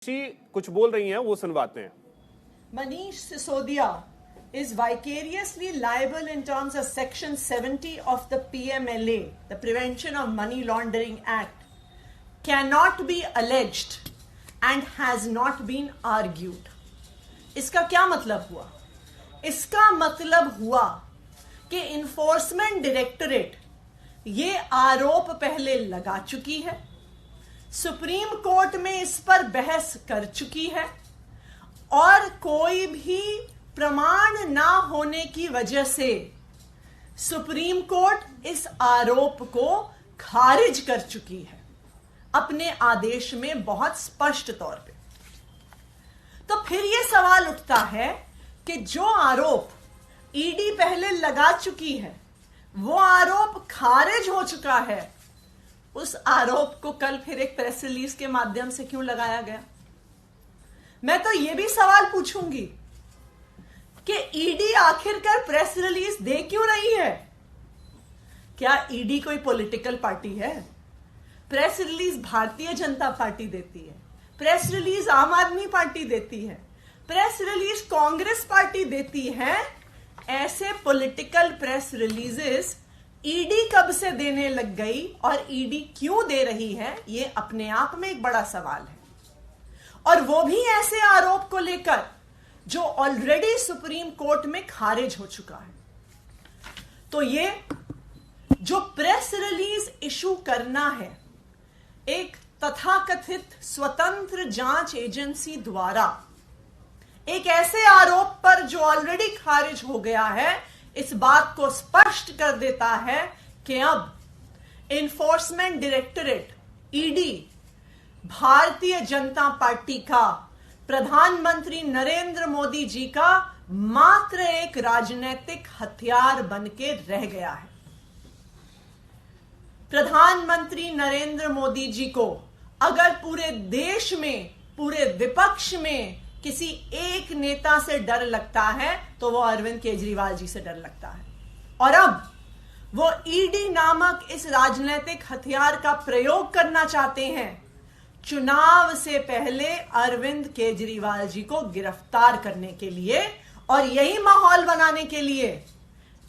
मीनाक्षी कुछ बोल रही हैं, वो सुनवाते हैं। Manish Sisodia is vicariously liable in terms of Section 70 of the PMLA, the Prevention of Money Laundering Act, cannot be alleged and has not been argued. इसका क्या मतलब हुआ? इसका मतलब हुआ कि इन्फोर्समेंट डायरेक्टरेट ये आरोप पहले लगा चुकी है, सुप्रीम कोर्ट में इस पर बहस कर चुकी है और कोई भी प्रमाण ना होने की वजह से सुप्रीम कोर्ट इस आरोप को खारिज कर चुकी है अपने आदेश में बहुत स्पष्ट तौर पे। तो फिर यह सवाल उठता है कि जो आरोप ईडी पहले लगा चुकी है, वो आरोप खारिज हो चुका है, उस आरोप को कल फिर एक प्रेस रिलीज के माध्यम से क्यों लगाया गया? मैं तो यह भी सवाल पूछूंगी कि ईडी आखिरकार प्रेस रिलीज दे क्यों रही है? क्या ईडी कोई पॉलिटिकल पार्टी है? Press release Bharatiya Janata party देती है, प्रेस रिलीज आम आदमी पार्टी देती है, प्रेस रिलीज कांग्रेस पार्टी देती है। ऐसे पॉलिटिकल प्रेस रिलीजेस ईडी कब से देने लग गई और ईडी क्यों दे रही है, ये अपने आप में एक बड़ा सवाल है। और वो भी ऐसे आरोप को लेकर जो ऑलरेडी सुप्रीम कोर्ट में खारिज हो चुका है। तो ये जो प्रेस रिलीज इशू करना है एक तथाकथित स्वतंत्र जांच एजेंसी द्वारा एक ऐसे आरोप पर जो ऑलरेडी खारिज हो गया है, इस बात को स्पष्ट कर देता है कि अब enforcement directorate ED Bharatiya Janata party का, प्रधानमंत्री नरेंद्र मोदी जी का मात्र एक राजनीतिक हथियार बनके रह गया है। प्रधानमंत्री नरेंद्र मोदी जी को अगर पूरे देश में, पूरे विपक्ष में किसी एक नेता से डर लगता है तो वो अरविंद केजरीवाल जी से डर लगता है। और अब वो ईडी नामक इस राजनीतिक हथियार का प्रयोग करना चाहते हैं चुनाव से पहले अरविंद केजरीवाल जी को गिरफ्तार करने के लिए, और यही माहौल बनाने के लिए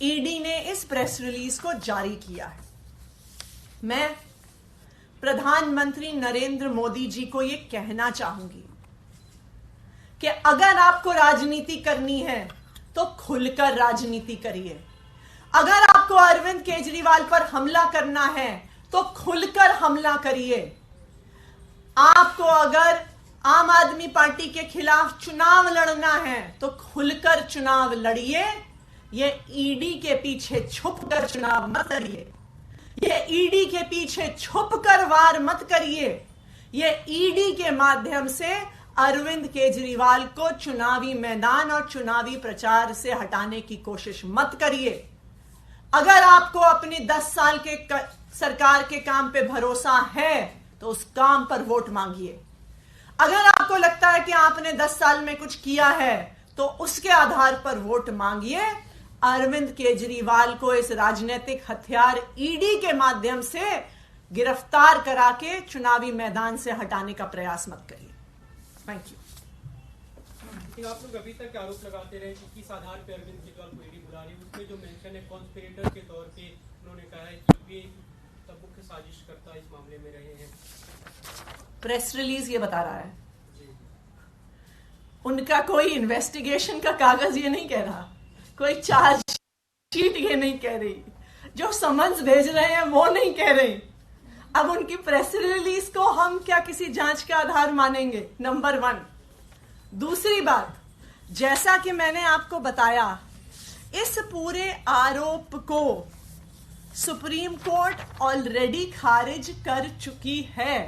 ईडी ने इस प्रेस रिलीज को जारी किया है। मैं प्रधानमंत्री नरेंद्र मोदी जी को यह कहना चाहूंगी कि अगर आपको राजनीति करनी है तो खुलकर राजनीति करिए। अगर आपको अरविंद केजरीवाल पर हमला करना है तो खुलकर हमला करिए। आपको अगर आम आदमी पार्टी के खिलाफ चुनाव लड़ना है तो खुलकर चुनाव लड़िए। ये ईडी के पीछे छुपकर चुनाव मत करिए, ये ईडी के पीछे छुपकर वार मत करिए। ये ईडी के माध्यम से अरविंद केजरीवाल को चुनावी मैदान और चुनावी प्रचार से हटाने की कोशिश मत करिए। अगर आपको अपनी 10 साल के सरकार के काम पे भरोसा है तो उस काम पर वोट मांगिए। अगर आपको लगता है कि आपने 10 साल में कुछ किया है तो उसके आधार पर वोट मांगिए। अरविंद केजरीवाल को इस राजनीतिक हथियार ईडी के माध्यम से गिरफ्तार करा के चुनावी मैदान से हटाने का प्रयास मत करिए। Thank you. आप लोग अभी तक आरोप लगाते रहे कि किस आधार पर अरविंद केजरीवाल को ईडी बुला रही है, उसमें जो मेंशन है कॉन्स्पिरेटर के तौर पे उन्होंने कहा है कि वे सब मुख्य साजिशकर्ता इस मामले में रहे हैं। प्रेस रिलीज ये बता रहा है, उनका कोई इन्वेस्टिगेशन का कागज ये नहीं कह रहा, कोई चार्ज शीट ये नहीं कह रही, जो समन्स भेज रहे हैं वो नहीं कह रही। अब उनकी प्रेस रिलीज को हम क्या किसी जांच का आधार मानेंगे? नंबर 1। दूसरी बात, जैसा कि मैंने आपको बताया, इस पूरे आरोप को सुप्रीम कोर्ट ऑलरेडी खारिज कर चुकी है।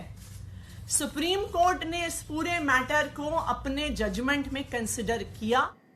सुप्रीम कोर्ट ने इस पूरे मैटर को अपने जजमेंट में कंसिडर किया।